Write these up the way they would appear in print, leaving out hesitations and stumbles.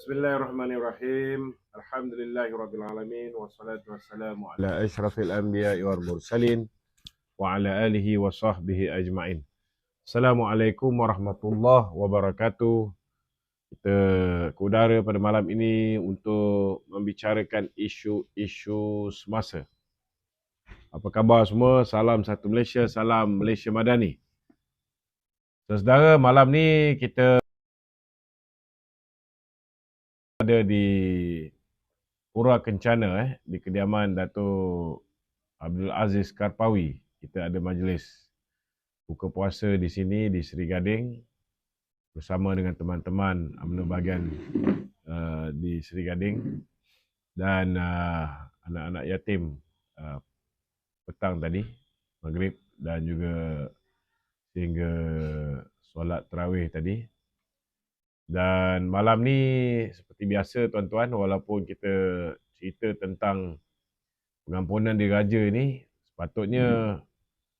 Bismillahirrahmanirrahim. Alhamdulillahirrabbilalamin. Wassalatu wassalamu ala ashrafil anbiya'i wal mursalin wa ala alihi wa sahbihi ajma'in. Assalamualaikum warahmatullahi wabarakatuh. Kita ke udara pada malam ini untuk membicarakan isu-isu semasa. Apa khabar semua? Salam satu Malaysia, salam Malaysia Madani. Saudara, malam ni kita ada di Pura Kencana di kediaman Dato' Abdul Aziz Karpawi. Kita ada majlis buka puasa di sini di Seri Gading bersama dengan teman-teman UMNO bahagian di Seri Gading dan anak-anak yatim petang tadi maghrib dan juga sehingga solat tarawih tadi. Dan malam ni seperti biasa tuan-tuan, walaupun kita cerita tentang pengampunan diraja ni sepatutnya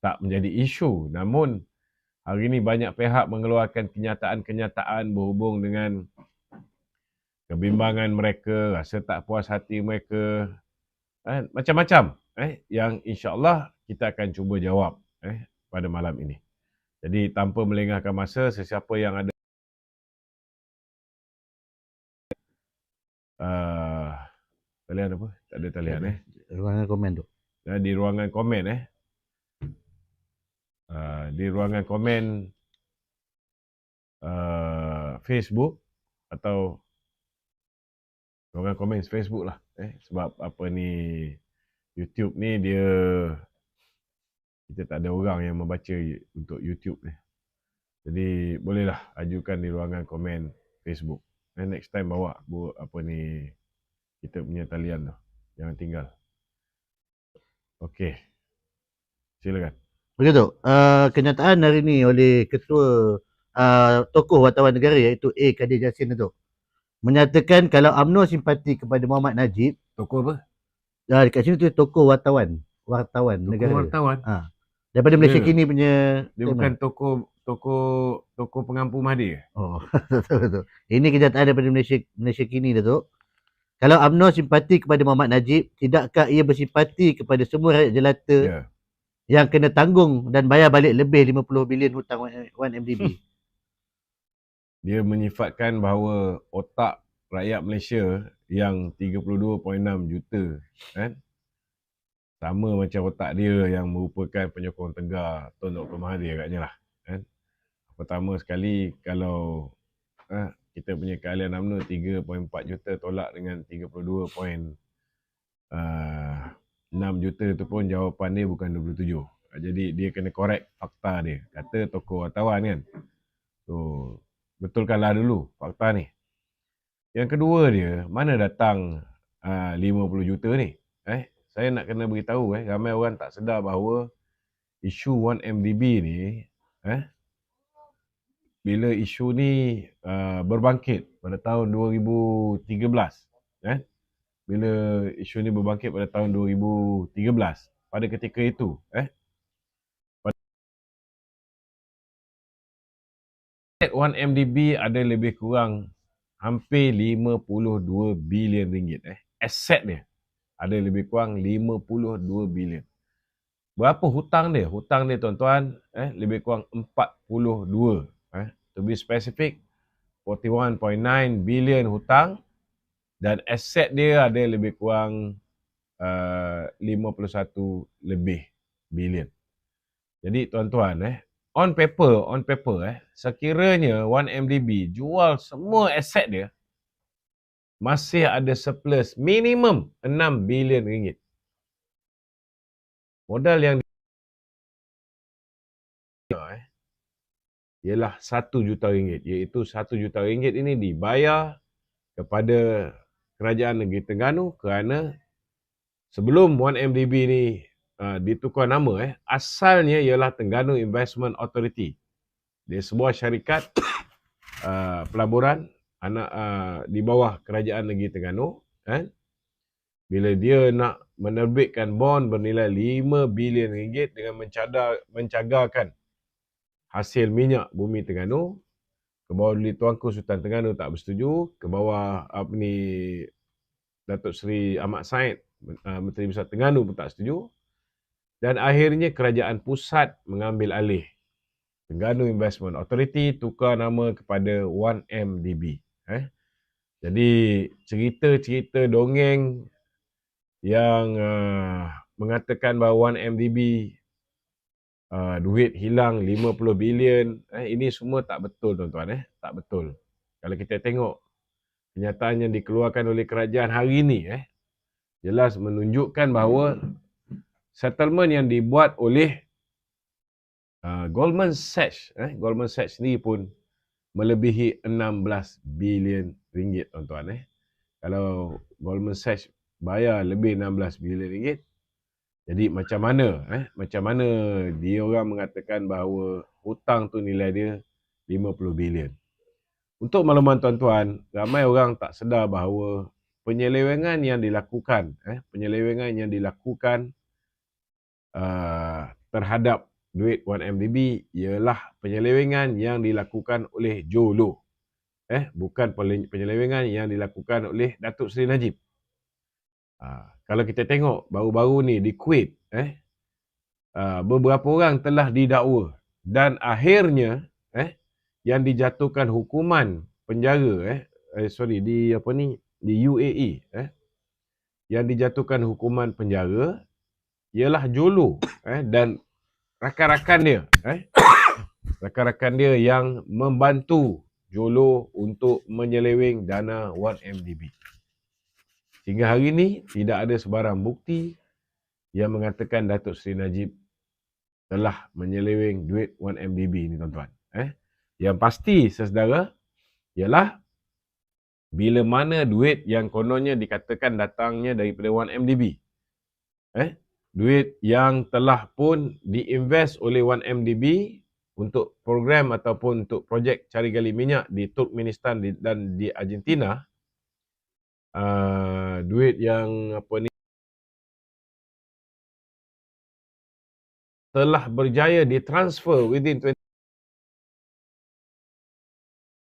tak menjadi isu, namun hari ni banyak pihak mengeluarkan kenyataan-kenyataan berhubung dengan kebimbangan mereka, rasa tak puas hati mereka, macam-macam yang insya-Allah kita akan cuba jawab pada malam ini. Jadi tanpa melengahkan masa, sesiapa yang ada talian apa? Tak ada talian Ruangan komen tu. Di ruangan komen di ruangan komen Facebook atau ruangan komen Facebook lah sebab apa ni YouTube ni dia kita tak ada orang yang membaca untuk YouTube ni. Jadi bolehlah ajukan di ruangan komen Facebook. Next time bawa apa ni kita punya talian tu. Jangan tinggal. Okey. Silakan. Begitu. Kenyataan hari ini oleh ketua tokoh wartawan negara iaitu A. Kadir Jassin itu menyatakan kalau UMNO simpati kepada Muhammad Najib. Tokoh apa? Dekat sini tu tokoh wartawan negara. Wartawan. Daripada Malaysia Kini punya. Dia bukan tokoh pengampu Mahathir. Oh, betul. Ini kenyataan daripada Malaysia Kini tu. Kalau UMNO simpati kepada Muhammad Najib, tidakkah ia bersifati kepada semua rakyat jelata yang kena tanggung dan bayar balik lebih 50 bilion hutang 1MDB? Dia menyifatkan bahawa otak rakyat Malaysia yang 32.6 juta sama macam otak dia yang merupakan penyokong tegar Tun Dr. Mahathir agaknya lah. Pertama sekali, kalau kita punya keahlian UMNO 3.4 juta tolak dengan 32.6 juta tu pun jawapan dia bukan 27. Jadi dia kena correct fakta dia. Kata tokoh wartawan kan. So, betulkanlah dulu fakta ni. Yang kedua dia, mana datang 50 juta ni? Saya nak kena beritahu ramai orang tak sedar bahawa isu 1MDB ni bila isu ni berbangkit pada tahun 2013 bila isu ni berbangkit pada tahun 2013, pada ketika itu pada 1MDB ada lebih kurang hampir 52 bilion ringgit. Aset dia ada lebih kurang 52 bilion. Berapa hutang dia? Hutang dia tuan-tuan lebih kurang 42. To be specific, 41.9 bilion hutang dan aset dia ada lebih kurang 51 lebih bilion. Jadi tuan-tuan on paper sekiranya 1MDB jual semua aset dia, masih ada surplus minimum 6 bilion ringgit. Modal yang ialah 1 juta ringgit, iaitu 1 juta ringgit ini dibayar kepada kerajaan negeri Terengganu kerana sebelum 1MDB ni ditukar nama asalnya ialah Terengganu Investment Authority. Dia sebuah syarikat pelaburan di bawah kerajaan negeri Terengganu. Bila dia nak menerbitkan bond bernilai 5 bilion ringgit dengan mencagarkan hasil minyak bumi Terengganu, ke bawah Duli Tuanku Sultan Terengganu tak bersetuju, ke bawah Datuk Seri Ahmad Said, Menteri Besar Terengganu pun tak setuju. Dan akhirnya kerajaan pusat mengambil alih. Terengganu Investment Authority tukar nama kepada 1MDB. Jadi cerita-cerita dongeng yang mengatakan bahawa 1MDB duit hilang 50 bilion, ini semua tak betul tuan-tuan. Tak betul. Kalau kita tengok kenyataan yang dikeluarkan oleh kerajaan hari ini, jelas menunjukkan bahawa settlement yang dibuat oleh Goldman Sachs, Goldman Sachs ni pun melebihi 16 bilion ringgit tuan-tuan. Kalau Goldman Sachs bayar lebih 16 bilion ringgit, jadi macam mana dia orang mengatakan bahawa hutang tu nilai dia 50 bilion. Untuk makluman tuan-tuan, ramai orang tak sedar bahawa penyelewengan yang dilakukan terhadap duit 1MDB ialah penyelewengan yang dilakukan oleh Jolo. Bukan penyelewengan yang dilakukan oleh Datuk Seri Najib. Kalau kita tengok baru-baru ni di Kuwait, beberapa orang telah didakwa dan akhirnya yang dijatuhkan hukuman penjara di UAE, yang dijatuhkan hukuman penjara ialah Jolo dan rakan-rakan dia, rakan-rakan dia yang membantu Jolo untuk menyeleweng dana 1MDB. Sehingga hari ini tidak ada sebarang bukti yang mengatakan Datuk Seri Najib telah menyeleweng duit 1MDB ni tuan-tuan. Yang pasti sesedara ialah bila mana duit yang kononnya dikatakan datangnya daripada 1MDB, duit yang telah pun diinvest oleh 1MDB untuk program ataupun untuk projek cari gali minyak di Turkmenistan dan di Argentina, duit yang telah berjaya ditransfer within 20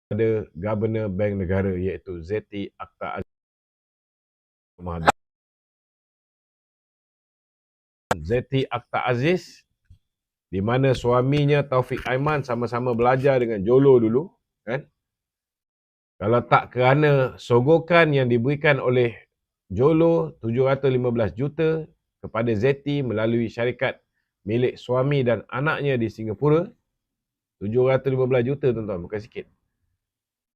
pada Governor Bank Negara iaitu Zeti Akhtar Aziz. Zeti Akhtar Aziz, di mana suaminya Taufik Aiman sama-sama belajar dengan Jolo dulu, kan? Kalau tak kerana sogokan yang diberikan oleh Jolo 715 juta kepada Zeti melalui syarikat milik suami dan anaknya di Singapura, 715 juta tuan-tuan, bukan sikit.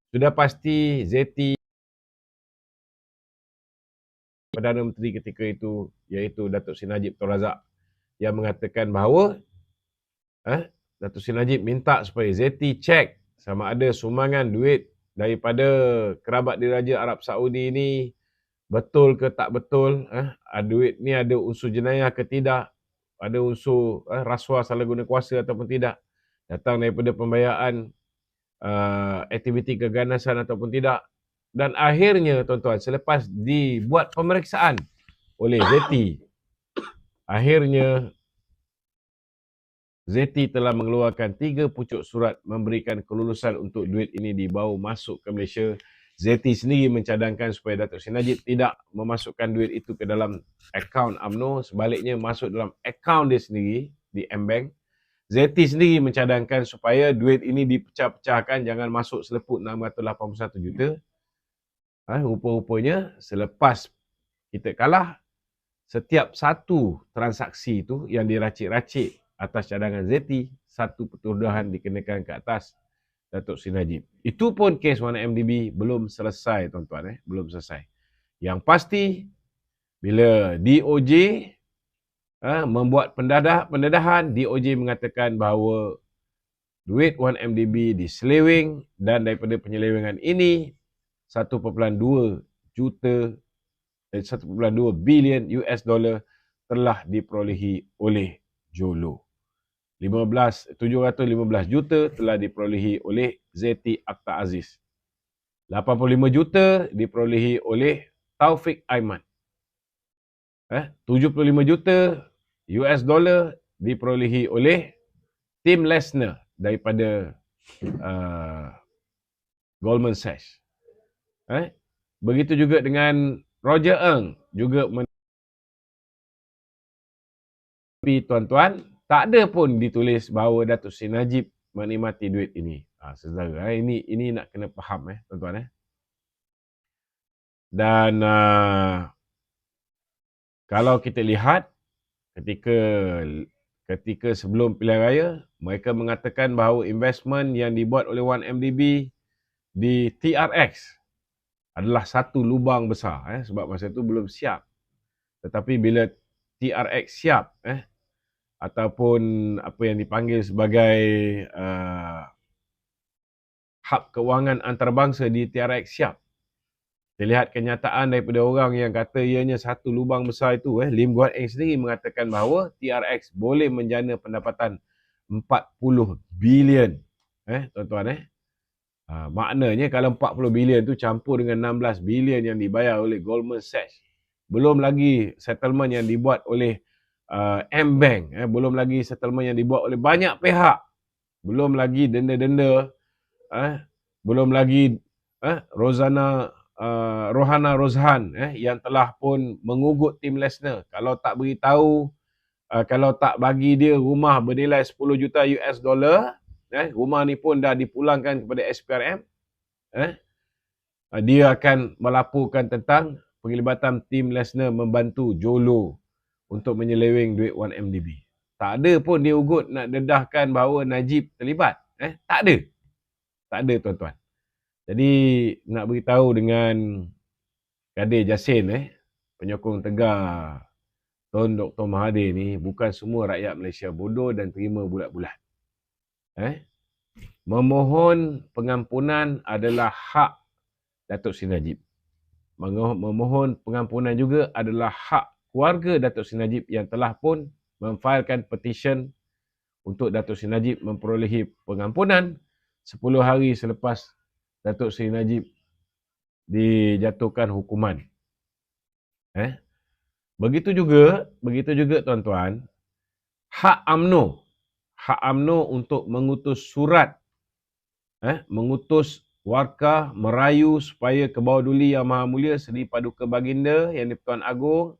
Sudah pasti Zeti Perdana Menteri ketika itu iaitu Datuk Seri Najib Tun Razak yang mengatakan bahawa Datuk Seri Najib minta supaya Zeti cek sama ada sumbangan duit daripada kerabat diraja Arab Saudi ini betul ke tak betul, duit ni ada unsur jenayah ke tidak, ada unsur rasuah salah guna kuasa ataupun tidak, datang daripada pembiayaan aktiviti keganasan ataupun tidak. Dan akhirnya tuan-tuan, selepas dibuat pemeriksaan oleh Zeti, akhirnya Zeti telah mengeluarkan 3 pucuk surat memberikan kelulusan untuk duit ini dibawa masuk ke Malaysia. Zeti sendiri mencadangkan supaya Datuk Seri Najib tidak memasukkan duit itu ke dalam akaun UMNO, sebaliknya masuk dalam akaun dia sendiri di M-Bank. Zeti sendiri mencadangkan supaya duit ini dipecah-pecahkan, jangan masuk seleput 681 juta. Rupa-rupanya selepas kita kalah, setiap satu transaksi itu yang diracik-racik atas cadangan Zeti, satu pertuduhan dikenakan ke atas Datuk Seri Najib. Itu pun kes 1MDB belum selesai tuan-tuan, belum selesai. Yang pasti bila DOJ membuat pendedahan, DOJ mengatakan bahawa duit 1MDB diseleweng dan daripada penyelewengan ini 1.2 bilion US dollar telah diperolehi oleh Jolo. 715 juta telah diperolehi oleh Zeti Akhtar Aziz. 85 juta diperolehi oleh Taufik Aiman. 75 juta US dollar diperolehi oleh Tim Lesner daripada Goldman Sachs. Begitu juga dengan Roger Ng juga tuan-tuan, tak ada pun ditulis bahawa Datuk Seri Najib menikmati duit ini. Saudara, ini nak kena faham tuan-tuan. Dan kalau kita lihat ketika sebelum pilihan raya, mereka mengatakan bahawa investment yang dibuat oleh 1MDB di TRX adalah satu lubang besar sebab masa itu belum siap. Tetapi bila TRX siap ataupun apa yang dipanggil sebagai hub kewangan antarabangsa di TRX siap, kita lihat kenyataan daripada orang yang kata ianya satu lubang besar itu, Lim Guat Eng sendiri mengatakan bahawa TRX boleh menjana pendapatan 40 bilion. Tuan-tuan. Maknanya kalau 40 bilion tu campur dengan 16 bilion yang dibayar oleh Goldman Sachs. Belum lagi settlement yang dibuat oleh M-Bank. Belum lagi settlement yang dibuat oleh banyak pihak. Belum lagi denda-denda. Belum lagi Rohana Rozhan yang telah pun mengugut tim Lesnar. Kalau tak beritahu, kalau tak bagi dia rumah bernilai 10 juta US dollar, rumah ni pun dah dipulangkan kepada SPRM, dia akan melaporkan tentang penglibatan tim Lesnar membantu Jolo untuk menyeleweng duit 1MDB. Tak ada pun dia ugut nak dedahkan bahawa Najib terlibat. Tak ada. Tak ada tuan-tuan. Jadi nak beritahu dengan Kadir Jasin, penyokong tegar Tun Dr. Mahathir ni, bukan semua rakyat Malaysia bodoh dan terima bulat-bulat. Memohon pengampunan adalah hak Datuk Seri Najib. Memohon pengampunan juga adalah hak keluarga Datuk Seri Najib yang telah pun memfailkan petition untuk Datuk Seri Najib memperolehi pengampunan 10 hari selepas Datuk Seri Najib dijatuhkan hukuman. Begitu juga tuan-tuan, hak UMNO untuk mengutus surat, mengutus warkah merayu supaya Kebawah Duli Yang Maha Mulia Seri Paduka Baginda Yang di-Pertuan Agong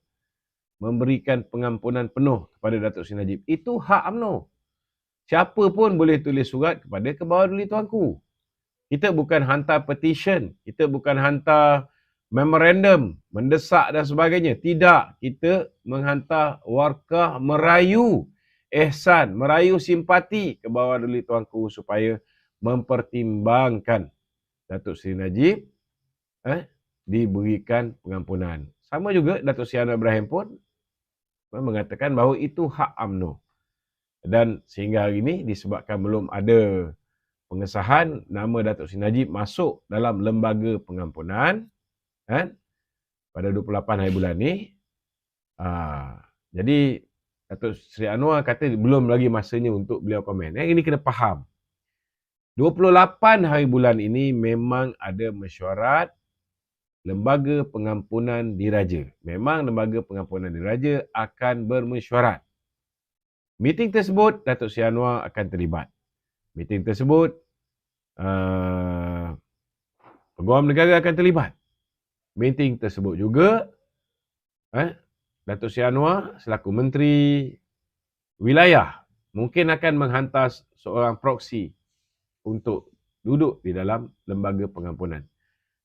memberikan pengampunan penuh kepada Datuk Seri Najib. Itu hak UMNO. Siapa pun boleh tulis surat kepada Kebawah Duli Tuanku. Kita bukan hantar petition, kita bukan hantar memorandum, mendesak dan sebagainya. Tidak, kita menghantar warkah merayu ihsan, merayu simpati Kebawah Duli Tuanku supaya mempertimbangkan Datuk Seri Najib diberikan pengampunan. Sama juga Datuk Seri Anwar Ibrahim pun mengatakan bahawa itu hak UMNO. Dan sehingga hari ini disebabkan belum ada pengesahan, nama Datuk Seri Najib masuk dalam lembaga pengampunan pada 28 hari bulan ni. Jadi Datuk Seri Anwar kata belum lagi masanya untuk beliau komen. Ini kena faham. 28 hari bulan ini memang ada mesyuarat Lembaga Pengampunan Diraja. Memang Lembaga Pengampunan Diraja akan bermesyuarat. Meeting tersebut Datuk Seri Anwar akan terlibat. Meeting tersebut Peguam Negara akan terlibat. Meeting tersebut juga Datuk Seri Anwar selaku Menteri Wilayah mungkin akan menghantar seorang proksi untuk duduk di dalam lembaga pengampunan.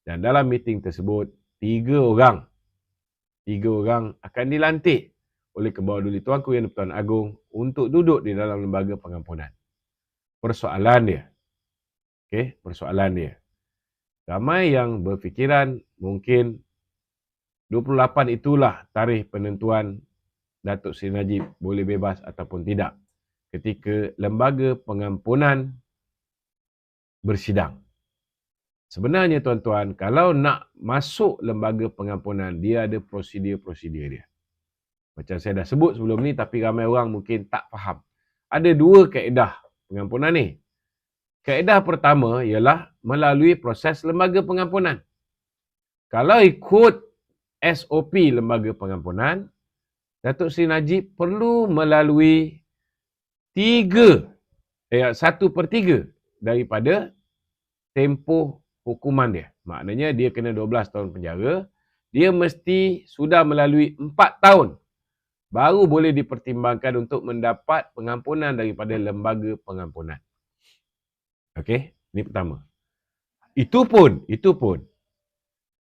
Dan dalam meeting tersebut, 3 orang akan dilantik oleh Kebawah Duli Tuanku Yang di-Pertuan Agong untuk duduk di dalam lembaga pengampunan. Persoalan dia. Ramai yang berfikiran mungkin 28 itulah tarikh penentuan Datuk Seri Najib boleh bebas ataupun tidak ketika lembaga pengampunan bersidang. Sebenarnya tuan-tuan, kalau nak masuk lembaga pengampunan, dia ada prosedur-prosedur dia. Macam saya dah sebut sebelum ni, tapi ramai orang mungkin tak faham. Ada 2 kaedah pengampunan ni. Kaedah pertama ialah melalui proses lembaga pengampunan. Kalau ikut SOP lembaga pengampunan, Datuk Seri Najib perlu melalui 1/3 daripada tempoh hukuman dia. Maknanya dia kena 12 tahun penjara, dia mesti sudah melalui 4 tahun baru boleh dipertimbangkan untuk mendapat pengampunan daripada lembaga pengampunan. Okey, ini pertama. Itu pun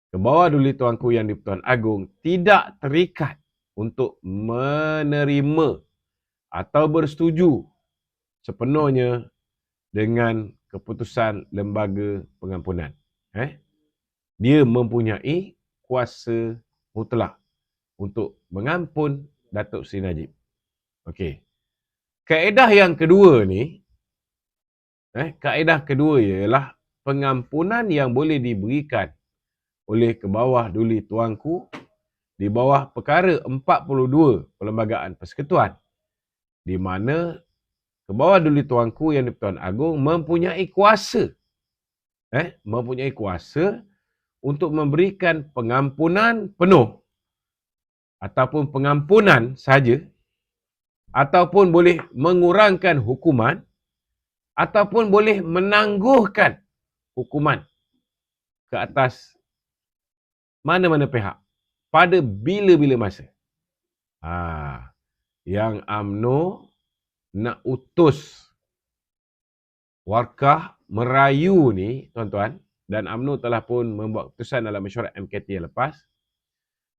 Kebawah Duli Tuanku Yang di-Pertuan Agong tidak terikat untuk menerima atau bersetuju sepenuhnya dengan keputusan lembaga pengampunan. Dia mempunyai kuasa mutlak untuk mengampun Datuk Seri Najib. Okey. Kaedah yang kedua ni, kaedah kedua ialah pengampunan yang boleh diberikan oleh Kebawah Duli Tuanku di bawah perkara 42 Perlembagaan Persekutuan, di mana Kebawah Duli Tuanku Yang di-Pertuan Agong mempunyai kuasa untuk memberikan pengampunan penuh ataupun pengampunan saja, ataupun boleh mengurangkan hukuman, ataupun boleh menangguhkan hukuman ke atas mana-mana pihak pada bila-bila masa. Yang UMNO nak utus Warkah Merayu ni, tuan-tuan, dan UMNO telah pun membuat keputusan dalam mesyuarat MKT yang lepas,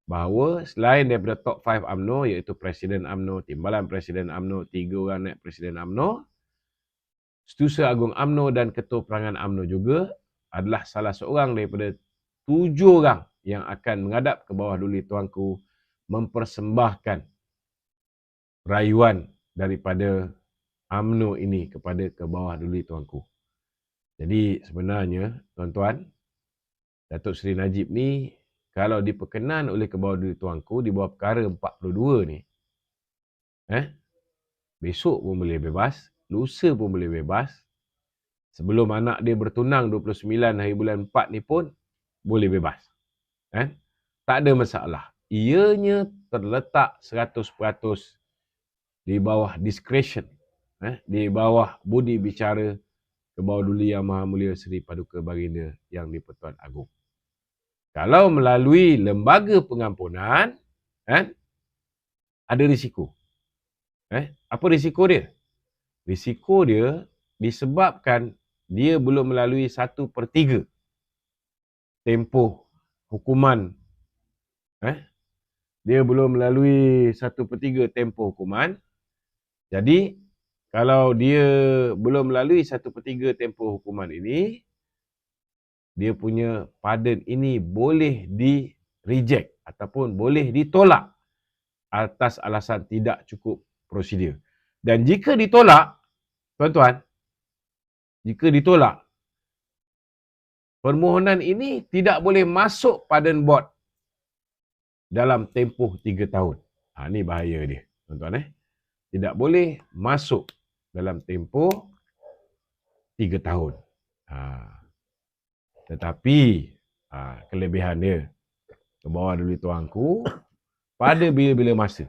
bahawa selain daripada top 5 UMNO, iaitu Presiden UMNO, Timbalan Presiden UMNO, 3 orang naib Presiden UMNO, Setiausaha Agung UMNO dan Ketua Perangan UMNO juga adalah salah seorang daripada 7 orang yang akan menghadap ke bawah Duli Tuanku mempersembahkan rayuan daripada UMNO ini kepada ke bawah Duli Tuanku. Jadi sebenarnya, tuan-tuan, Datuk Seri Najib ni kalau diperkenan oleh ke bawah Duli Tuanku di bawah perkara 42 ni, besok pun boleh bebas, lusa pun boleh bebas, sebelum anak dia bertunang 29 hari bulan 4 ni pun boleh bebas. Tak ada masalah. Ianya terletak 100% di bawah discretion, di bawah budi bicara ke bawah Duli Yang Maha Mulia Seri Paduka Baginda Yang di-Pertuan Agong. Kalau melalui lembaga pengampunan, ada risiko. Apa risiko dia? Risiko dia disebabkan dia belum melalui 1/3 tempoh hukuman. Dia belum melalui 1/3 tempoh hukuman. Jadi, kalau dia belum melalui 1/3 tempoh hukuman ini, dia punya pardon ini boleh di-reject ataupun boleh ditolak atas alasan tidak cukup prosedur. Dan jika ditolak, tuan-tuan, jika ditolak, permohonan ini tidak boleh masuk pardon board dalam tempoh 3 tahun. Ini bahaya dia, tuan-tuan. Tidak boleh masuk dalam tempoh 3 tahun. Tetapi, kelebihan dia, ke bawah Duli Tuanku, pada bila-bila masa.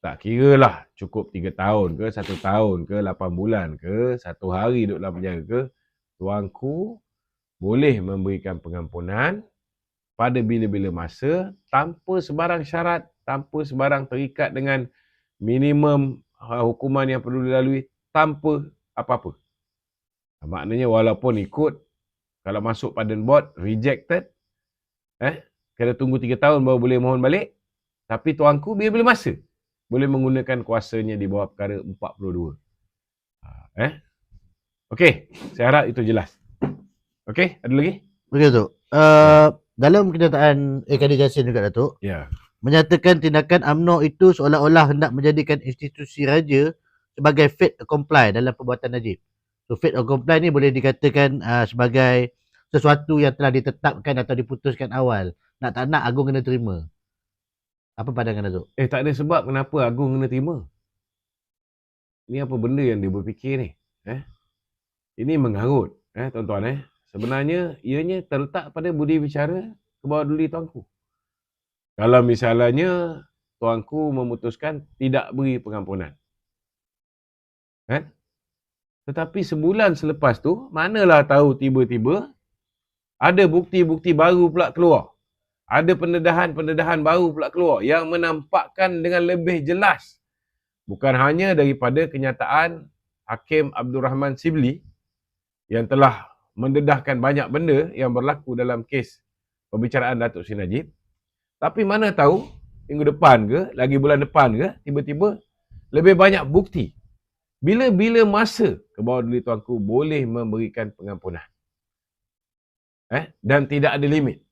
Tak kira lah cukup 3 tahun ke, 1 tahun ke, 8 bulan ke, 1 hari duduk dalam penjara ke, Tuanku boleh memberikan pengampunan pada bila-bila masa tanpa sebarang syarat, tanpa sebarang terikat dengan minimum hukuman yang perlu dilalui, tanpa apa-apa. Maknanya walaupun ikut, kalau masuk pardon board, rejected, kena tunggu 3 tahun baru boleh mohon balik, tapi Tuanku bila-bila masa boleh menggunakan kuasanya di bawah perkara 42. Okey, saya harap itu jelas. Okey, ada lagi? Okey, Datuk. Dalam kenyataan Kadir Jassin juga, Datuk, menyatakan tindakan UMNO itu seolah-olah hendak menjadikan institusi raja sebagai fait accompli dalam perbuatan Najib. So, fait accompli ni boleh dikatakan sebagai sesuatu yang telah ditetapkan atau diputuskan awal. Nak tak nak, Agong kena terima. Apa pandangan Datuk? Tak ada sebab kenapa Agong kena terima. Ini apa benda yang dia berfikir ni? Ini mengarut, tuan-tuan. Sebenarnya, ianya terletak pada budi bicara ke bawah Duli Tuanku. Kalau misalnya Tuanku memutuskan tidak beri pengampunan, Tetapi sebulan selepas tu, manalah tahu tiba-tiba ada bukti-bukti baru pula keluar. Ada pendedahan-pendedahan baru pula keluar yang menampakkan dengan lebih jelas. Bukan hanya daripada kenyataan Hakim Abdul Rahman Sibli yang telah mendedahkan banyak benda yang berlaku dalam kes pembicaraan Datuk Seri Najib. Tapi mana tahu minggu depan ke, lagi bulan depan ke, tiba-tiba lebih banyak bukti. Bila-bila masa Kebawah-Duli Tuanku boleh memberikan pengampunan. Dan tidak ada limit.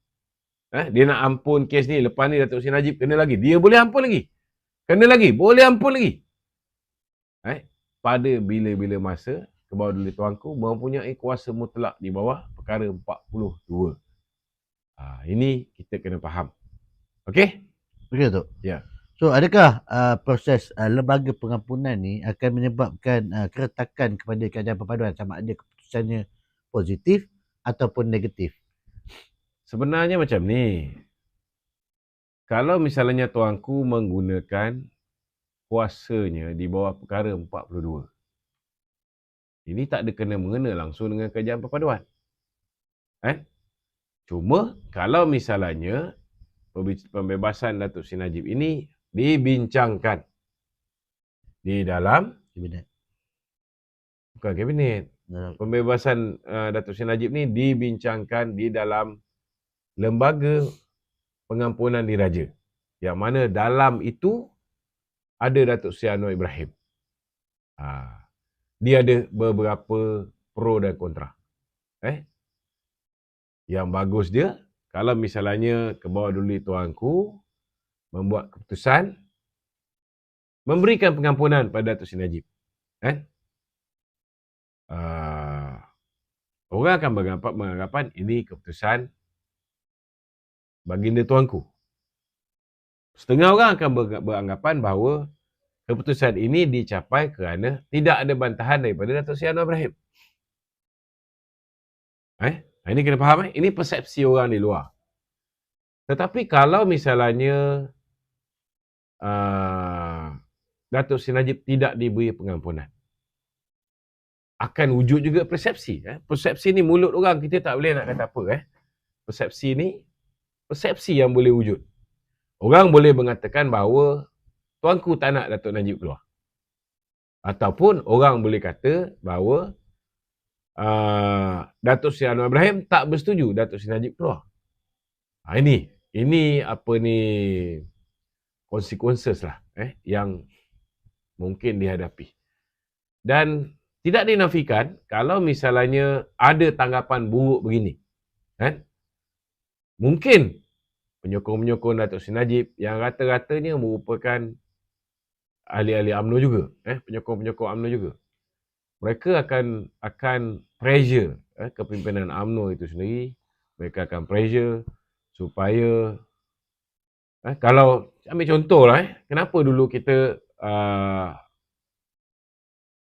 Dia nak ampun kes ni, lepas ni Datuk Seri Najib kena lagi. Dia boleh ampun lagi. Kena lagi, boleh ampun lagi. Pada bila-bila masa Kebawah-Duli Tuanku mempunyai kuasa mutlak di bawah perkara 42. Ini kita kena faham. Okey? Okey, Datuk. Ya. So, adakah proses lembaga pengampunan ni akan menyebabkan keretakan kepada keadaan perpaduan, sama ada keputusannya positif ataupun negatif? Sebenarnya macam ni. Kalau misalnya tuanku menggunakan kuasanya di bawah perkara 42. Ini tak ada kena-mengena langsung dengan kerajaan perpaduan. Cuma kalau misalnya pembebasan Datuk Seri Najib ini dibincangkan di dalam Kabinet. Bukan kabinet. Pembebasan Datuk Seri Najib ni dibincangkan di dalam lembaga pengampunan diraja. Yang mana dalam itu ada Datuk Seri Anwar Ibrahim. Dia ada beberapa pro dan kontra. Yang bagus dia, kalau misalnya Kebawah-Duli Tuanku membuat keputusan memberikan pengampunan pada Datuk Seri Najib. Orang akan beranggapan ini keputusan baginda tuanku. Setengah orang akan beranggapan bahawa keputusan ini dicapai kerana tidak ada bantahan daripada Datuk Seri Anwar Ibrahim. Ini kena faham. Ini persepsi orang di luar. Tetapi kalau misalnya Datuk Seri Najib tidak diberi pengampunan, akan wujud juga persepsi. Persepsi ni mulut orang, kita tak boleh nak kata apa. Persepsi ni, persepsi yang boleh wujud. Orang boleh mengatakan bahawa tuanku tak nak Datuk Najib keluar. Ataupun orang boleh kata bahawa Datuk Seri Anwar Ibrahim tak bersetuju Datuk Seri Najib keluar. Ini apa ni, consequences lah yang mungkin dihadapi. Dan tidak dinafikan kalau misalnya ada tanggapan buruk begini. Mungkin penyokong-penyokong Datuk Seri Najib yang rata-ratanya merupakan ahli-ahli UMNO juga, penyokong-penyokong UMNO juga. Mereka akan pressure kepimpinan UMNO itu sendiri. Mereka akan pressure supaya kalau ambil contoh lah, kenapa dulu kita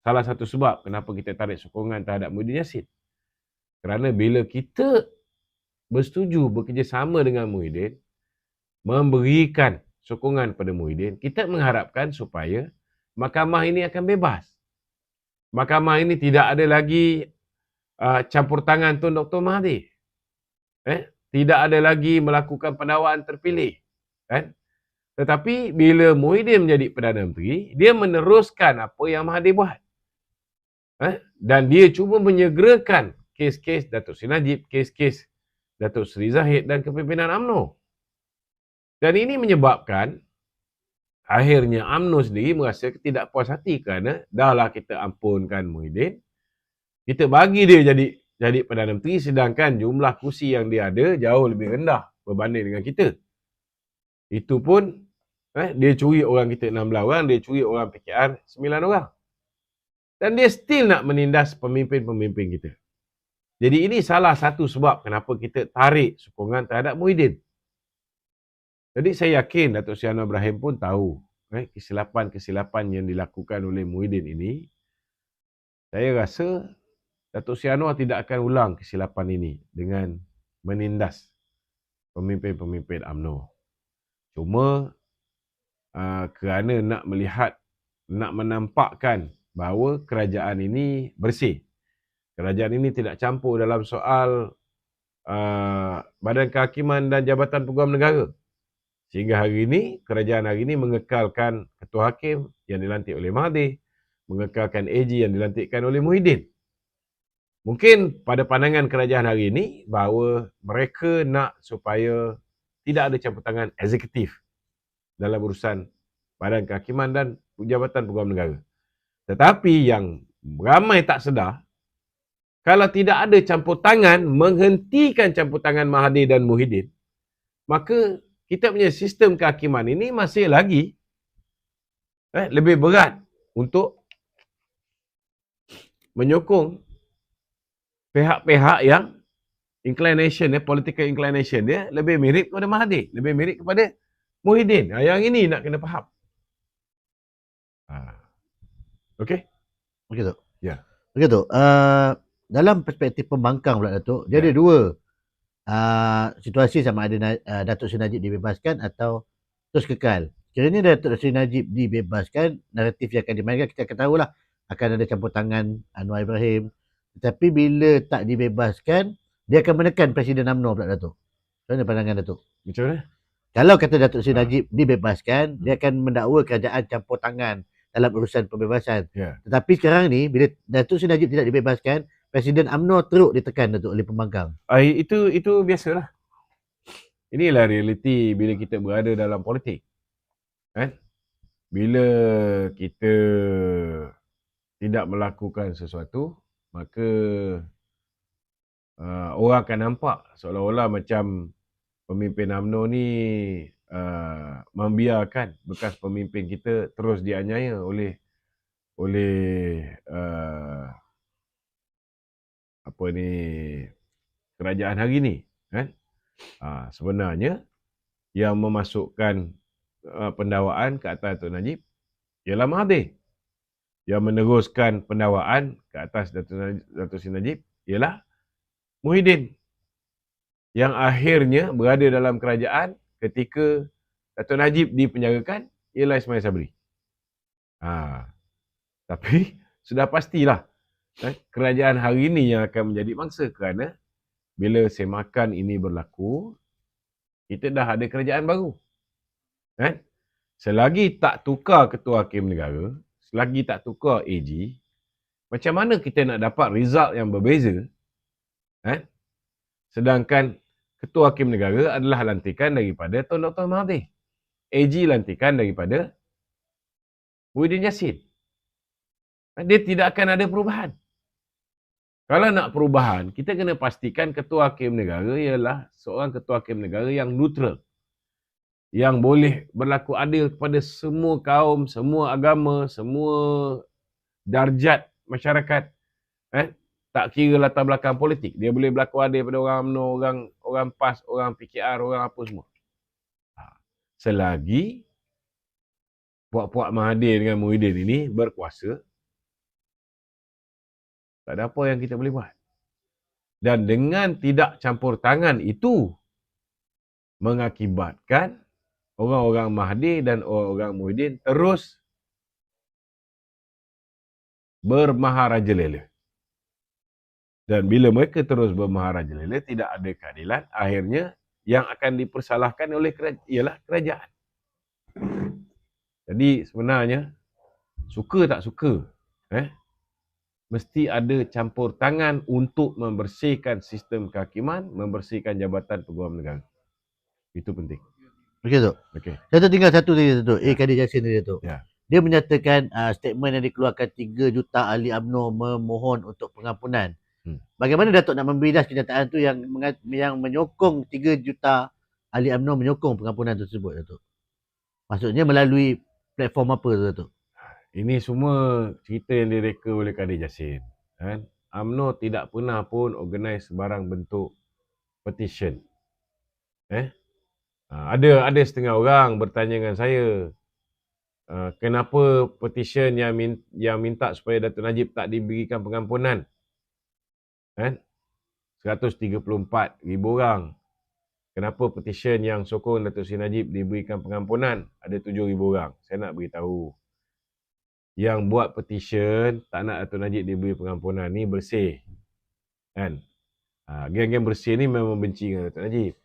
salah satu sebab kenapa kita tarik sokongan terhadap Muhyiddin Yassin. Kerana bila kita bersetuju bekerjasama dengan Muhyiddin, memberikan sokongan pada Muhyiddin, kita mengharapkan supaya mahkamah ini akan bebas. Mahkamah ini tidak ada lagi campur tangan Tun Dr. Mahathir. Tidak ada lagi melakukan pendakwaan terpilih. Tetapi bila Muhyiddin menjadi Perdana Menteri, dia meneruskan apa yang Mahathir buat. Dan dia cuba menyegerakan kes-kes Datuk Seri Najib, kes-kes Datuk Seri Zahid dan kepimpinan UMNO. Dan ini menyebabkan akhirnya UMNO sendiri merasa tidak puas hati kerana dahlah kita ampunkan Muhyiddin, kita bagi dia jadi Perdana Menteri sedangkan jumlah kursi yang dia ada jauh lebih rendah berbanding dengan kita. Itu pun dia curi orang kita 16 orang, dia curi orang PKR 9 orang. Dan dia still nak menindas pemimpin-pemimpin kita. Jadi ini salah satu sebab kenapa kita tarik sokongan terhadap Muhyiddin. Jadi saya yakin Datuk Seri Anwar Ibrahim pun tahu kesilapan-kesilapan yang dilakukan oleh Muhyiddin ini. Saya rasa Datuk Seri Anwar tidak akan ulang kesilapan ini dengan menindas pemimpin-pemimpin UMNO. Cuma kerana nak menampakkan bahawa kerajaan ini bersih. Kerajaan ini tidak campur dalam soal Badan Kehakiman dan Jabatan Peguam Negara. Sehingga hari ini, kerajaan hari ini mengekalkan Ketua Hakim yang dilantik oleh Mahathir, mengekalkan AG yang dilantikkan oleh Muhyiddin. Mungkin pada pandangan kerajaan hari ini bahawa mereka nak supaya tidak ada campur tangan eksekutif dalam urusan Badan Kehakiman dan Jabatan Peguam Negara. Tetapi yang ramai tak sedar, kalau tidak ada campur tangan, menghentikan campur tangan Mahathir dan Muhyiddin, maka kita punya sistem kehakiman ini masih lagi lebih berat untuk menyokong pihak-pihak yang inclination, political inclination dia lebih mirip kepada Mahathir, lebih mirip kepada Muhyiddin. Yang ini nak kena faham. Okey? Begitu. Ya. Begitu. Dalam perspektif pembangkang pula Datuk, dia ada dua situasi sama ada Datuk Seri Najib dibebaskan atau terus kekal. Sekiranya Datuk Seri Najib dibebaskan, naratif yang akan dimainkan kita akan tahulah akan ada campur tangan Anwar Ibrahim. Tetapi bila tak dibebaskan, dia akan menekan Presiden UMNO pula Datuk. Macam mana pandangan Datuk? Macam mana? Kalau kata Datuk Seri Najib dibebaskan, dia akan mendakwa kerajaan campur tangan dalam urusan pembebasan. Tetapi sekarang ni, bila Datuk Seri Najib tidak dibebaskan, Presiden UMNO teruk ditekan Datuk oleh pembangkang. Itu biasalah. Inilah realiti bila kita berada dalam politik. Bila kita tidak melakukan sesuatu, maka orang akan nampak seolah-olah macam pemimpin UMNO ni membiarkan bekas pemimpin kita terus dianiaya oleh kerajaan hari ni, kan? Sebenarnya yang memasukkan pendakwaan ke atas Datuk Najib ialah Mahathir. Yang meneruskan pendakwaan ke atas Datuk Seri Najib ialah Muhyiddin. Yang akhirnya berada dalam kerajaan ketika Datuk Najib dipenjarakan ialah Ismail Sabri. Tapi sudah pastilah kerajaan hari ini yang akan menjadi mangsa, kerana bila semakan ini berlaku, kita dah ada kerajaan baru. Selagi tak tukar Ketua Hakim Negara, selagi tak tukar AG, macam mana kita nak dapat result yang berbeza? Sedangkan Ketua Hakim Negara adalah lantikan daripada Tun Dr. Mahathir. AG lantikan daripada Muhyiddin Yassin. Dia tidak akan ada perubahan. Kalau nak perubahan, kita kena pastikan Ketua Hakim Negara ialah seorang Ketua Hakim Negara yang neutral. Yang boleh berlaku adil kepada semua kaum, semua agama, semua darjat masyarakat. Tak kira latar belakang politik. Dia boleh berlaku adil pada orang UMNO, orang PAS, orang PKR, orang apa semua. Selagi puak-puak Mahathir dengan Muhyiddin ini berkuasa, tak ada apa yang kita boleh buat. Dan dengan tidak campur tangan itu mengakibatkan orang-orang Mahathir dan orang-orang Muhyiddin terus bermaharajalela. Dan bila mereka terus bermaharajalela, tidak ada keadilan, akhirnya yang akan dipersalahkan oleh ialah kerajaan. Jadi sebenarnya, suka tak suka, mesti ada campur tangan untuk membersihkan sistem kehakiman, membersihkan Jabatan Peguam Negara. Itu penting. Okey Datuk. Okey. Saya tinggal satu tadi Datuk. Kadir Jassin tadi Datuk. Ya. Dia menyatakan statement yang dikeluarkan 3 juta ahli UMNO memohon untuk pengampunan. Bagaimana Datuk nak membilas kenyataan tu yang menyokong 3 juta ahli UMNO menyokong pengampunan tersebut Datuk? Maksudnya melalui platform apa tu Datuk? Ini semua cerita yang direka oleh Kadir Jassin. UMNO tidak pernah pun organize sebarang bentuk petition. Ada setengah orang bertanya dengan saya, kenapa petition yang minta supaya Datuk Najib tak diberikan pengampunan? 134,000 orang. Kenapa petition yang sokong Datuk Seri Najib diberikan pengampunan ada 7,000 orang? Saya nak beritahu, yang buat petition tak nak Datuk Najib diberi pengampunan ni bersih. Kan? Geng-geng bersih ni memang benci dengan Datuk Najib.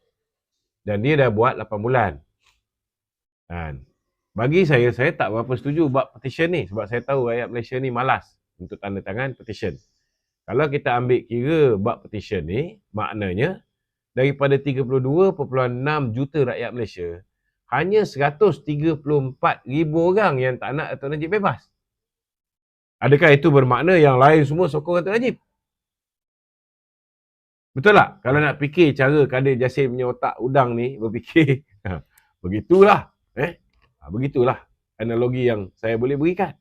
Dan dia dah buat 8 bulan. Kan? Bagi saya tak berapa setuju buat petition ni. Sebab saya tahu rakyat Malaysia ni malas untuk tanda tangan petition. Kalau kita ambil kira buat petition ni, maknanya daripada 32.6 juta rakyat Malaysia, hanya 134,000 orang yang tak nak Datuk Najib bebas. Adakah itu bermakna yang lain semua sokong Datuk Najib? Betul tak? Kalau nak fikir cara Kadir Jasim punya otak udang ni berfikir, begitulah. Begitulah analogi yang saya boleh berikan.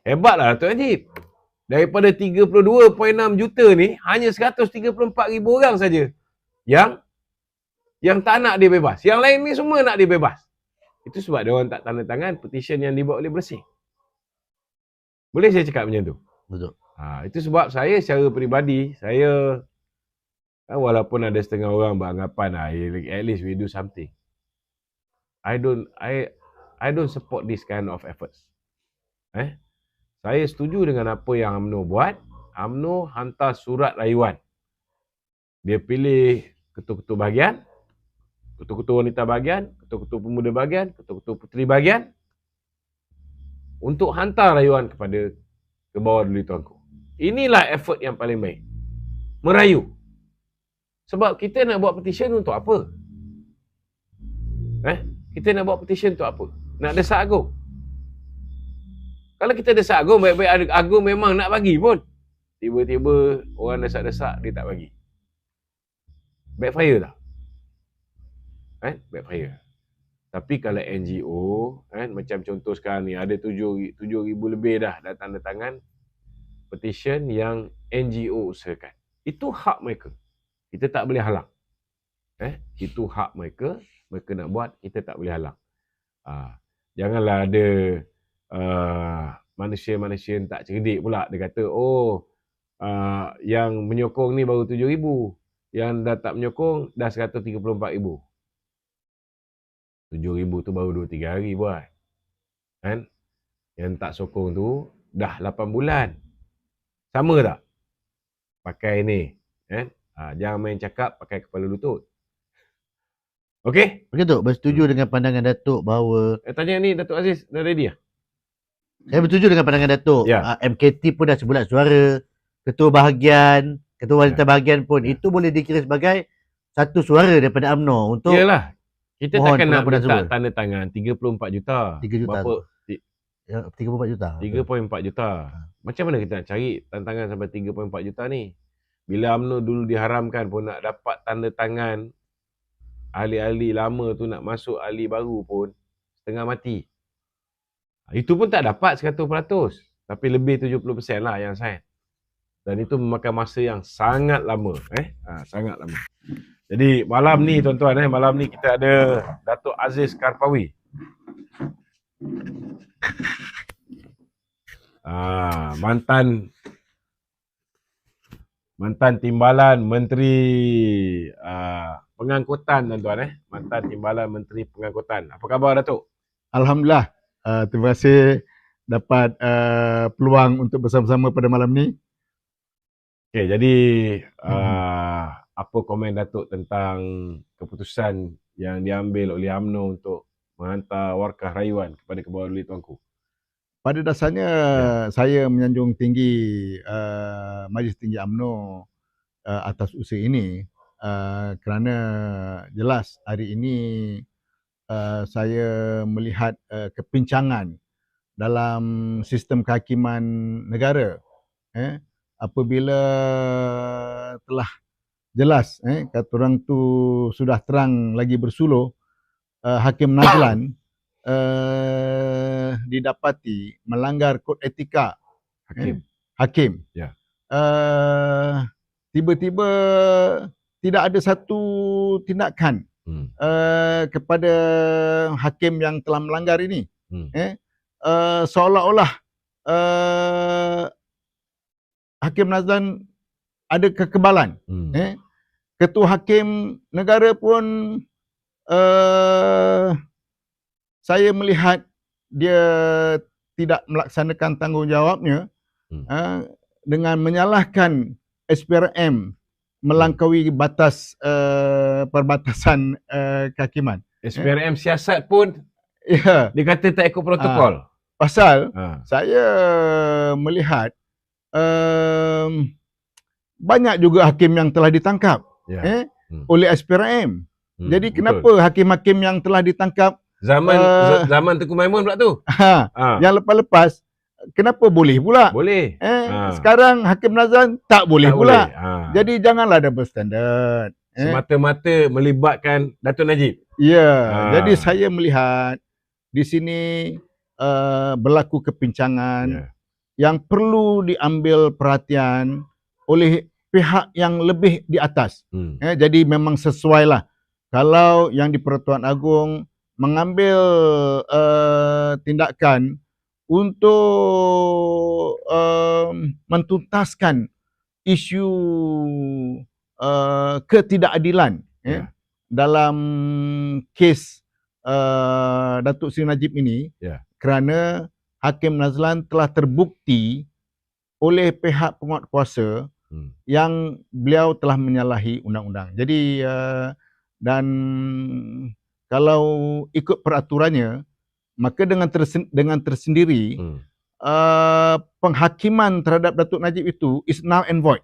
Hebatlah Datuk Najib. Daripada 32.6 juta ni, hanya 134,000 orang saja yang tak nak dia bebas. Yang lain ni semua nak dia bebas. Itu sebab dia orang tak tanda tangan petition yang dibuat oleh Bersih. Boleh saya cakap macam tu? Betul. Itu sebab saya secara peribadi, saya walaupun ada setengah orang beranggapan at least we do something. I don't support this kind of efforts. Saya setuju dengan apa yang UMNO buat. UMNO hantar surat rayuan. Dia pilih ketua-ketua bahagian, ketua-ketua wanita bahagian, ketua-ketua pemuda bahagian, ketua-ketua puteri bahagian untuk hantar rayuan kepada ke bawah dulu tuanku. Inilah effort yang paling baik. Merayu. Sebab kita nak buat petition untuk apa? Kita nak buat petition untuk apa? Nak desak Agong. Kalau kita desak Agong, baik-baik Agong memang nak bagi pun. Tiba-tiba orang desak-desak, dia tak bagi. Backfire tak? Backfire. Tapi kalau NGO, macam contoh sekarang ni, ada 7,000 lebih dah tanda tangan petition yang NGO usahakan. Itu hak mereka. Kita tak boleh halang. Itu hak mereka. Mereka nak buat, kita tak boleh halang. Janganlah ada manusia-manusia yang tak cerdik pula. Dia kata, yang menyokong ni baru 7,000. Yang dah tak menyokong, dah 134,000. 7,000 tu baru 2-3 hari buat. Yang tak sokong tu, dah 8 bulan. Sama tak? Pakai ni. Jangan main cakap pakai kepala lutut. Okey? Betul, bersetuju dengan pandangan Datuk bahawa... Tanya ni Datuk Aziz, dah ready lah? Saya bersetuju dengan pandangan Datuk. Ya. MKT pun dah sebulat suara. Ketua bahagian, ketua wanita bahagian pun, itu boleh dikira sebagai satu suara daripada UMNO untuk... Yalah. Kita mohon takkan nak minta tersebut. tanda tangan 34 juta. 3 juta. Berapa? 34 juta. 3.4 juta. Macam mana kita nak cari tanda tangan sampai 3.4 juta ni? Bila UMNO dulu diharamkan pun nak dapat tanda tangan ahli-ahli lama tu nak masuk ahli baru pun setengah mati. Itu pun tak dapat 100%. Tapi lebih 70% lah yang sign. Dan itu memakan masa yang sangat lama. Sangat lama. Jadi malam ni tuan-tuan, malam ni kita ada Datuk Aziz Karpawi. Mantan Timbalan Menteri Pengangkutan tuan-tuan. Mantan Timbalan Menteri Pengangkutan. Apa khabar Datuk? Alhamdulillah. Terima kasih dapat peluang untuk bersama-sama pada malam ni. Okay, jadi apa komen Datuk tentang keputusan yang diambil oleh UMNO untuk menghantar warkah rayuan kepada Kebawah-Duli Tuanku? Pada dasarnya saya menyanjung tinggi Majlis Tinggi UMNO atas usaha ini kerana jelas hari ini saya melihat kepincangan dalam sistem kehakiman negara. Apabila telah jelas kata orang tu sudah terang lagi bersuluh, Hakim Nazlan didapati melanggar kod etika hakim. Ya. Tiba-tiba tidak ada satu tindakan kepada hakim yang telah melanggar ini. Seolah-olah Hakim Nazlan ada kekebalan. Ketua Hakim Negara pun saya melihat dia tidak melaksanakan tanggungjawabnya dengan menyalahkan SPRM melangkaui batas perbatasan kehakiman. SPRM siasat pun Ya, dia kata tak ikut protokol. pasal saya melihat banyak juga hakim yang telah ditangkap oleh SPRM. Jadi kenapa hakim-hakim yang telah ditangkap Zaman Tengku Maimun pula tu. yang lepas-lepas kenapa boleh pula? Boleh. Sekarang Hakim Nazlan tak boleh Tak pula. boleh. Jadi janganlah double standard. Semata-mata melibatkan Datuk Najib. Ya, jadi saya melihat di sini berlaku kepincangan yang perlu diambil perhatian oleh pihak yang lebih di atas. Jadi memang sesuailah kalau yang di Pertuan Agong mengambil tindakan untuk mentuntaskan isu ketidakadilan dalam kes Datuk Seri Najib ini, kerana Hakim Nazlan telah terbukti oleh pihak penguatkuasa yang beliau telah menyalahi undang-undang. Jadi dan kalau ikut peraturannya, maka dengan tersendiri penghakiman terhadap Datuk Najib itu is null and void,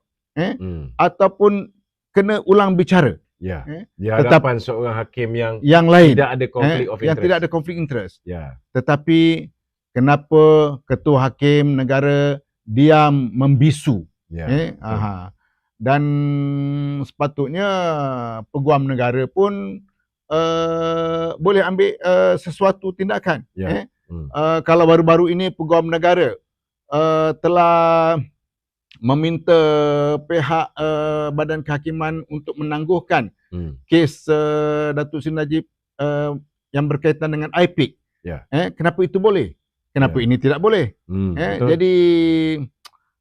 ataupun kena ulang bicara. Di hadapan seorang hakim yang lain tidak ada konflik of interest. Yang tidak ada konflik interest. Ya. Tetapi kenapa ketua hakim negara diam membisu? Dan sepatutnya peguam negara pun boleh ambil sesuatu tindakan. Kalau baru-baru ini peguam negara telah meminta pihak Badan Kehakiman untuk menangguhkan kes Datuk Seri Najib yang berkaitan dengan IPIC. Kenapa itu boleh? Kenapa ini tidak boleh? Jadi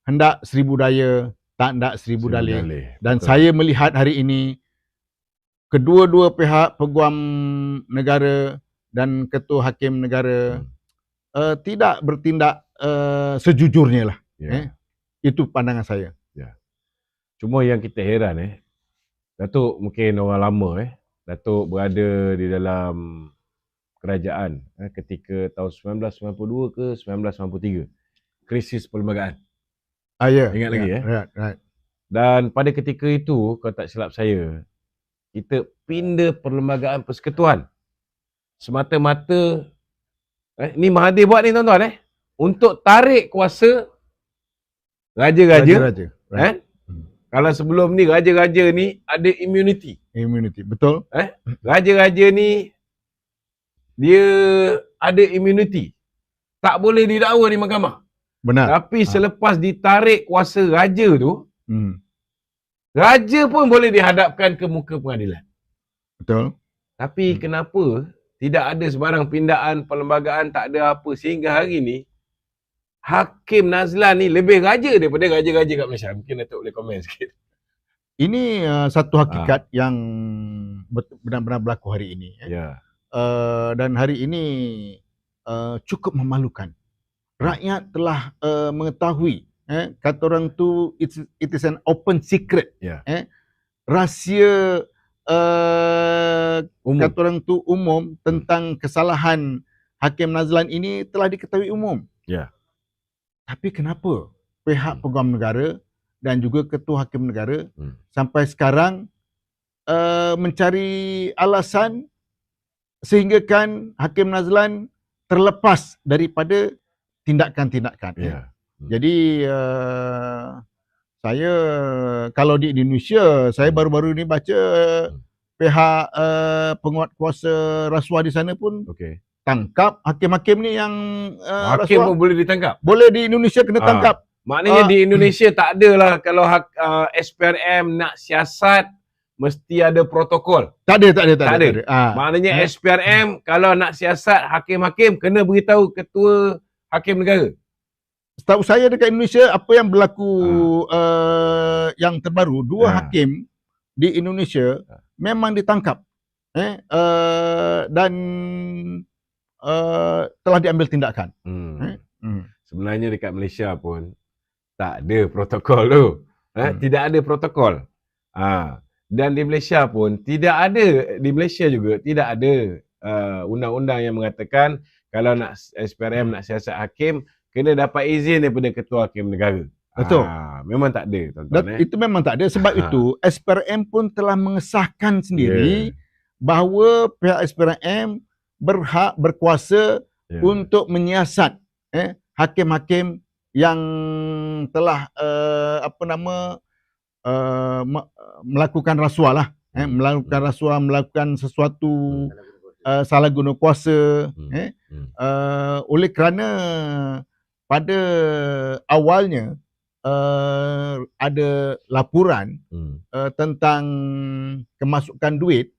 hendak seribu daya, tak hendak seribu dalih. Dan saya melihat hari ini kedua-dua pihak peguam negara dan ketua hakim negara tidak bertindak sejujurnya lah. Itu pandangan saya. Cuma yang kita heran Datuk mungkin orang lama Datuk berada di dalam kerajaan ketika tahun 1992 ke 1993. Krisis perlembagaan. Ingat lagi Right. Dan pada ketika itu, kalau tak silap saya, kita pindah perlembagaan persekutuan. Semata-mata ni Mahathir buat ni tuan-tuan untuk tarik kuasa raja-raja. Kalau sebelum ni raja-raja ni ada immunity. Betul. Raja-raja ni dia ada immunity. Tak boleh didakwa di mahkamah. Benar. Tapi selepas ditarik kuasa raja tu, raja pun boleh dihadapkan ke muka pengadilan. Betul. Tapi kenapa tidak ada sebarang pindaan perlembagaan, tak ada apa sehingga hari ni Hakim Nazlan ni lebih raja daripada raja-raja kat Malaysia. Mungkin Datuk boleh komen sikit. Ini satu hakikat yang benar-benar berlaku hari ini. Dan hari ini cukup memalukan. Rakyat telah mengetahui, kata orang tu it is an open secret. Rahsia kata orang tu umum tentang kesalahan Hakim Nazlan ini telah diketahui umum. Tapi kenapa pihak peguam negara dan juga ketua hakim negara sampai sekarang mencari alasan sehinggakan Hakim Nazlan terlepas daripada tindakan-tindakan. Jadi saya kalau di Indonesia, saya baru-baru ini baca pihak penguatkuasa rasuah di sana pun tangkap hakim-hakim ni yang hakim rasuah. pun boleh ditangkap. Boleh di Indonesia kena tangkap. Maknanya di Indonesia tak adalah kalau SPRM nak siasat mesti ada protokol. Tak ada. Maknanya SPRM kalau nak siasat hakim-hakim kena beritahu ketua hakim negara. Setahu saya dekat Indonesia apa yang berlaku yang terbaru, dua hakim di Indonesia memang ditangkap dan telah diambil tindakan. sebenarnya dekat Malaysia pun tak ada protokol tu. Tidak ada protokol. Dan di Malaysia pun di Malaysia juga tidak ada undang-undang yang mengatakan kalau nak SPRM, nak siasat hakim, kena dapat izin daripada Ketua Hakim Negara. Betul. Memang tak ada, tuan-tuan. Itu memang tak ada. Sebab itu SPRM pun telah mengesahkan sendiri bahawa pihak SPRM berhak berkuasa untuk menyiasat hakim-hakim yang telah melakukan rasuah lah, melakukan sesuatu salah guna kuasa. Oleh kerana pada awalnya ada laporan tentang kemasukan duit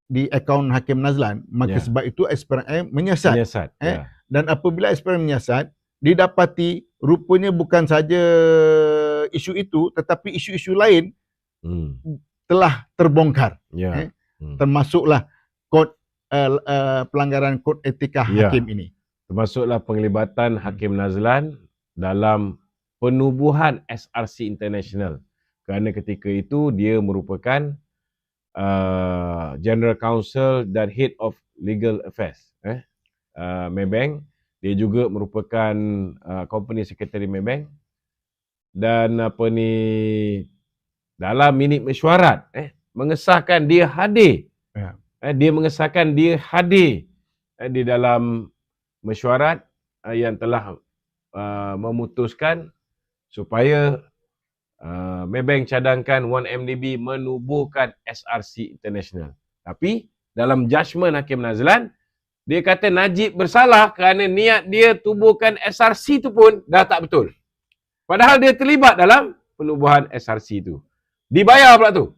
di akaun Hakim Nazlan, maka sebab itu SPRM menyiasat. Dan apabila SPRM menyiasat, didapati rupanya bukan saja isu itu, tetapi isu-isu lain telah terbongkar. Termasuklah kod pelanggaran kod etika hakim ini. Termasuklah penglibatan Hakim Nazlan dalam penubuhan SRC International. Kerana ketika itu dia merupakan General Counsel dan Head of Legal Affairs Maybank. Dia juga merupakan Company Secretary Maybank. Dan dalam minit mesyuarat mengesahkan dia hadir. Dia mengesahkan dia hadir di dalam mesyuarat yang telah memutuskan supaya Maybank cadangkan 1MDB menubuhkan SRC International. Tapi dalam judgement Hakim Nazlan, dia kata Najib bersalah kerana niat dia tubuhkan SRC tu pun dah tak betul. Padahal dia terlibat dalam penubuhan SRC tu. Dibayar pula tu.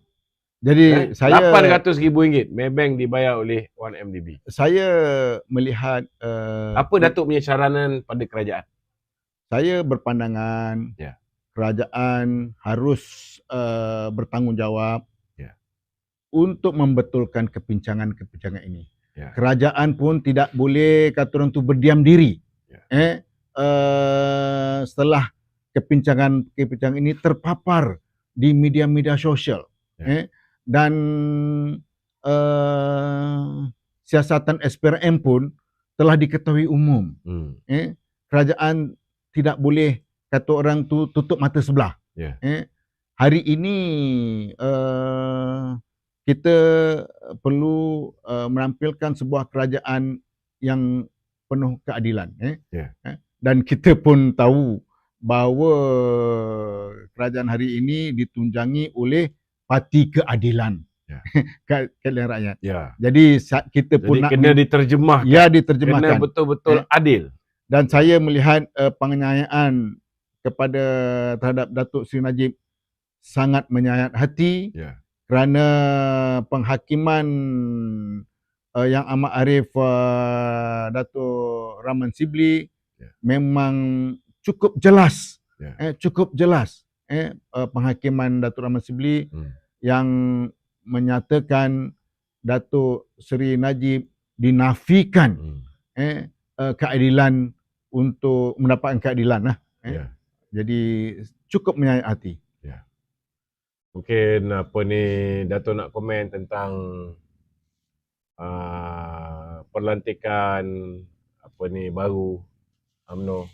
Jadi saya RM800,000 Maybank dibayar oleh 1MDB. Saya melihat apa Datuk punya saranan pada kerajaan? Saya berpandangan kerajaan harus bertanggungjawab untuk membetulkan kepincangan-kepincangan ini. Kerajaan pun tidak boleh kata orang tu berdiam diri. Setelah kepincangan ini terpapar di media-media sosial. Dan siasatan SPRM pun telah diketahui umum. Kerajaan tidak boleh kata orang tu tutup mata sebelah. Hari ini kita perlu menampilkan sebuah kerajaan yang penuh keadilan. Dan kita pun tahu bahawa kerajaan hari ini ditunjangi oleh Parti Keadilan. Keadilan rakyat. Jadi kita pun nak kena diterjemahkan. Diterjemahkan. Kena betul-betul adil. Dan saya melihat penganiayaan terhadap Datuk Seri Najib sangat menyayat hati. Kerana penghakiman yang amat arif Datuk Rahman Shibli memang cukup jelas. Cukup jelas penghakiman Datuk Rahman Shibli yang menyatakan Datuk Seri Najib dinafikan keadilan untuk mendapatkan keadilan. Jadi cukup menyayat hati. Mungkin Dato' nak komen tentang perlantikan baru UMNO.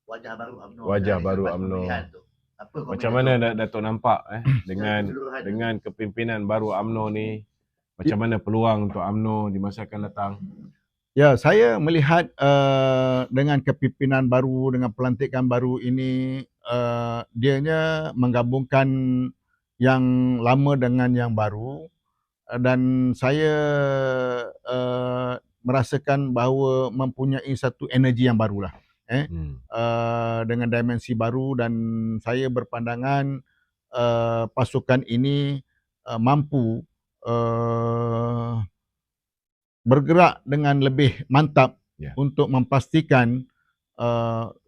Wajah baru UMNO. Macam mana Dato' nampak dengan kepimpinan baru UMNO ni, macam mana peluang untuk UMNO di masa akan datang? Ya, saya melihat dengan kepimpinan baru, dengan pelantikan baru ini, dianya menggabungkan yang lama dengan yang baru, dan saya merasakan bahawa mempunyai satu energi yang barulah, dengan dimensi baru, dan saya berpandangan pasukan ini mampu bergerak dengan lebih mantap untuk memastikan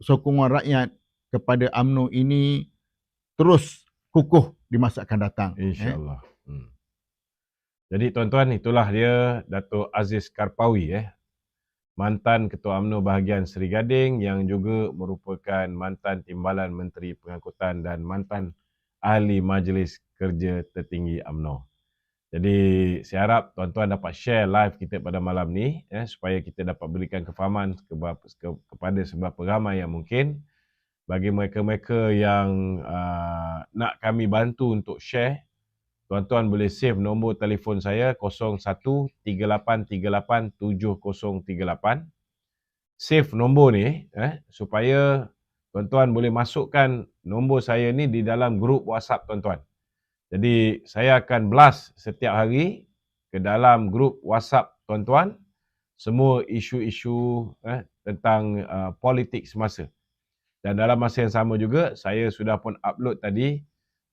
sokongan rakyat kepada UMNO ini terus kukuh di masa akan datang. InsyaAllah. Jadi tuan-tuan, itulah dia Datuk Aziz Karpawi mantan Ketua UMNO bahagian Seri Gading yang juga merupakan mantan Timbalan Menteri Pengangkutan dan mantan Ahli Majlis Kerja Tertinggi UMNO. Jadi saya harap tuan-tuan dapat share live kita pada malam ni supaya kita dapat berikan kefahaman kepada seberapa ramai yang mungkin. Bagi mereka-mereka yang nak kami bantu untuk share, tuan-tuan boleh save nombor telefon saya 0138387038. Save nombor ni supaya tuan-tuan boleh masukkan nombor saya ni di dalam grup WhatsApp tuan-tuan. Jadi saya akan blast setiap hari ke dalam grup WhatsApp tuan-tuan semua isu-isu tentang politik semasa. Dan dalam masa yang sama juga saya sudah pun upload tadi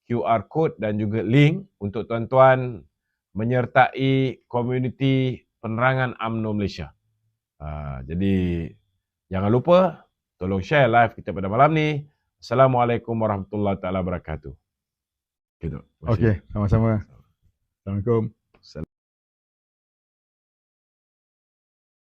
QR code dan juga link untuk tuan-tuan menyertai komuniti penerangan UMNO Malaysia. Jadi jangan lupa tolong share live kita pada malam ni. Assalamualaikum warahmatullahi taala wabarakatuh. Okey, sama-sama. Assalamualaikum.